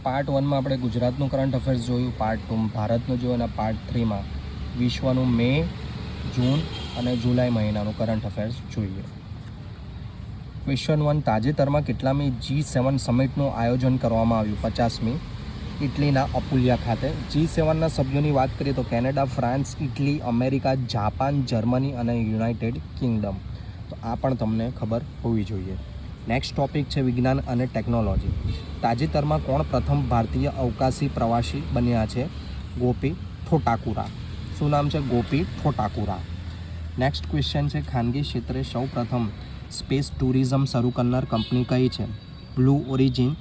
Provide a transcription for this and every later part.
Part 1 માં આપણે ગુજરાતનું કરંટ અફેર્સ જોયું, પાર્ટ 2 ભારતનું જોયું અને પાર્ટ 3 માં વિશ્વનું મે, જૂન અને જુલાઈ મહિનાનું કરંટ અફેર્સ જોઈએ. ક્વેશ્ચન 1, તાજેતરમાં કેટલામી G7 સમિટનું આયોજન કરવામાં આવ્યું? 50મી, ઇટલીના અપુલિયા ખાતે. G7ના સભ્યોની વાત કરીએ તો Canada, France, Italy, America, Japan, Germany અને યુનાઇટેડ કિંગડમ. તો આ પણ તમને ખબર હોવી જોઈએ. નેક્સ્ટ ટોપિક છે વિજ્ઞાન અને ટેકનોલોજી. તાજેતરમાં કોણ પ્રથમ ભારતીય અવકાશી પ્રવાસી બન્યા છે? ગોપી ઠોટાકુરા. શું નામ છે? ગોપી ઠોટાકુરા. નેક્સ્ટ ક્વેશ્ચન છે ખાનગી ક્ષેત્રે સૌ પ્રથમ સ્પેસ ટુરિઝમ શરૂ કરનાર કંપની કઈ છે? બ્લુ ઓરિજિન,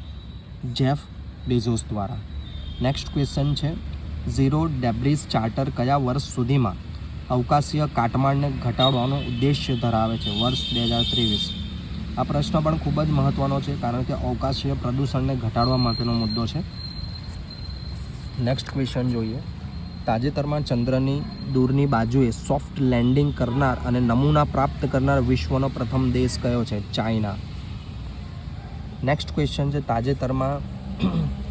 જેફ બેઝોસ દ્વારા. નેક્સ્ટ ક્વેશ્ચન છે ઝીરો ડેબ્રિસ ચાર્ટર કયા વર્ષ સુધીમાં અવકાશીય કાટમાળને ઘટાડવાનો ઉદ્દેશ્ય ધરાવે છે? વર્ષ 2023. આ પ્રશ્ન પણ ખૂબ જ મહત્ત્વનો છે કારણ કે અવકાશીય પ્રદૂષણને ઘટાડવા માટેનો મુદ્દો છે. નેક્સ્ટ ક્વેશ્ચન જોઈએ. તાજેતરમાં ચંદ્રની દૂરની બાજુએ સોફ્ટ લેન્ડિંગ કરનાર અને નમૂના પ્રાપ્ત કરનાર વિશ્વનો પ્રથમ દેશ કયો છે? ચાઇના. નેક્સ્ટ ક્વેશ્ચન છે તાજેતરમાં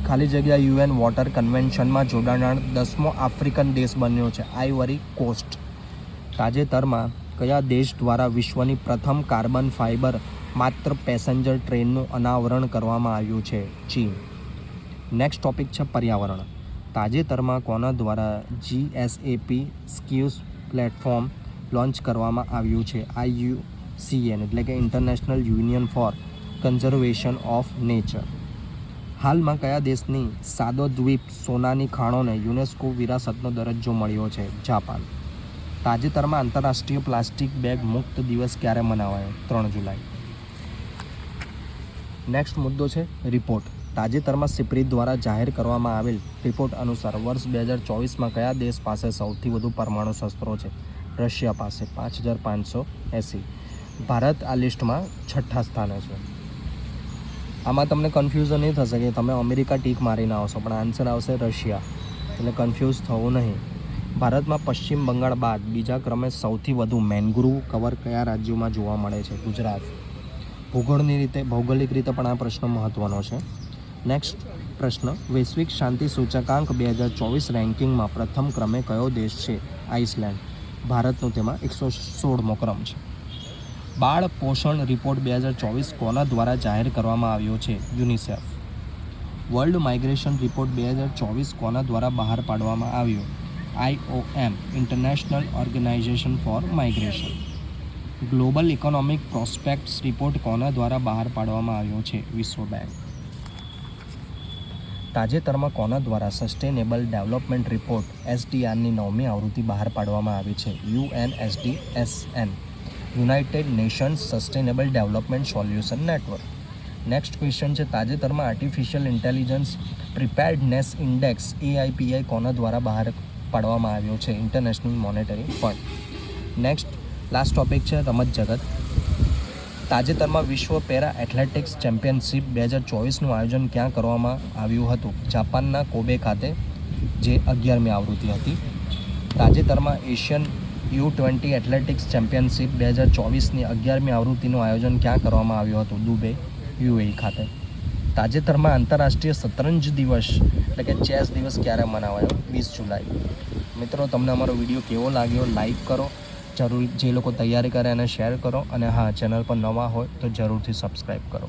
ખાલી જગ્યા UN વોટર કન્વેન્શનમાં જોડાનાર 10મો આફ્રિકન દેશ બન્યો છે? Ivory cost. તાજેતરમાં કયા દેશ દ્વારા વિશ્વની પ્રથમ કાર્બન ફાઇબર માત્ર પેસેન્જર ટ્રેનનું અનાવરણ કરવામાં આવ્યું છે? ચીન. નેક્સ્ટ ટોપિક છે પર્યાવરણ. તાજેતરમાં કોના દ્વારા GSAP સ્કીવ્સ પ્લેટફોર્મ લોન્ચ કરવામાં આવ્યું છે? IUCN એટલે કે international union for conservation of nature. હાલમાં કયા દેશની સાદો દ્વીપ સોનાની ખાણોને યુનેસ્કો વિરાસતનો દરજ્જો મળ્યો છે? જાપાન. તાજેતરમાં આંતરરાષ્ટ્રીય પ્લાસ્ટિક બેગ મુક્ત દિવસ ક્યારે મનાવાયો? 3 જુલાઈ. નેક્સ્ટ મુદ્દો છે રિપોર્ટ. તાજેતરમાં સિપ્રી દ્વારા જાહેર કરવામાં આવેલ રિપોર્ટ અનુસાર વર્ષ 2024માં કયા દેશ પાસે સૌથી વધુ પરમાણુ શસ્ત્રો છે? રશિયા પાસે 5580. ભારત આ લિસ્ટમાં 6ઠ્ઠા સ્થાને છે. આમાં તમને કન્ફ્યુઝન નહીં થશે કે તમે અમેરિકા ટીક મારીને આવશો, પણ આન્સર આવશે રશિયા, એટલે કન્ફ્યુઝ થવું નહીં. ભારતમાં પશ્ચિમ બંગાળ બાદ બીજા ક્રમે સૌથી વધુ મેન્ગ્રુવ કવર કયા રાજ્યોમાં જોવા મળે છે? ગુજરાત. ભૌગોલિક રીતે પણ આ પ્રશ્ન મહત્ત્વનો છે. નેક્સ્ટ પ્રશ્ન, વૈશ્વિક શાંતિ સૂચકાંક 2024 રેન્કિંગમાં પ્રથમ ક્રમે કયો દેશ છે? આઇસલેન્ડ. ભારતનો તેમાં 116મો ક્રમ છે. બાળ પોષણ રિપોર્ટ 2024 કોના દ્વારા જાહેર કરવામાં આવ્યો છે? યુનિસેફ. વર્લ્ડ માઇગ્રેશન રિપોર્ટ 2024 કોના દ્વારા બહાર પાડવામાં આવ્યો? IOM international organization for migration. Global economic prospects report કોના દ્વારા બહાર પાડવામાં આવ્યો છે? વિશ્વ બેંક. તાજેતરમાં કોના દ્વારા સસ્ટેનેબલ ડેવલપમેન્ટ રિપોર્ટ SDRની 9મી આવૃત્તિ બહાર પાડવામાં આવી છે? UNSDSN United Nations sustainable development solution network. Next question છે તાજેતરમાં artificial intelligence preparedness index AIPI કોના દ્વારા બહાર પાડવામાં આવ્યો છે? International monetary fund. Next last topic છે રમત જગત. તાજેતરમાં વિશ્વ પેરા એથ્લેટિક્સ ચેમ્પિયનશિપ 2024નું આયોજન ક્યાં કરવામાં આવ્યું હતું? જાપાનના કોબે ખાતે, જે 11મી આવૃત્તિ હતી. તાજેતરમાં એશિયન U20 એથ્લેટિક્સ ચેમ્પિયનશિપ 2024ની 11મી આવૃત્તિનું આયોજન ક્યાં કરવામાં આવ્યું હતું? દુબઈ, UAE ખાતે. તાજેતરમાં આંતરરાષ્ટ્રીય શતરંજ દિવસ એટલે કે ચેસ દિવસ ક્યારે મનાવાયો? 20 જુલાઈ. મિત્રો, તમને અમારો વિડીયો કેવો લાગ્યો? લાઈક કરો જરૂર, જે લોકો તૈયારી કરે એને શેર કરો, અને હા, ચેનલ પર નવા હોય તો જરૂરથી સબસ્ક્રાઈબ કરો.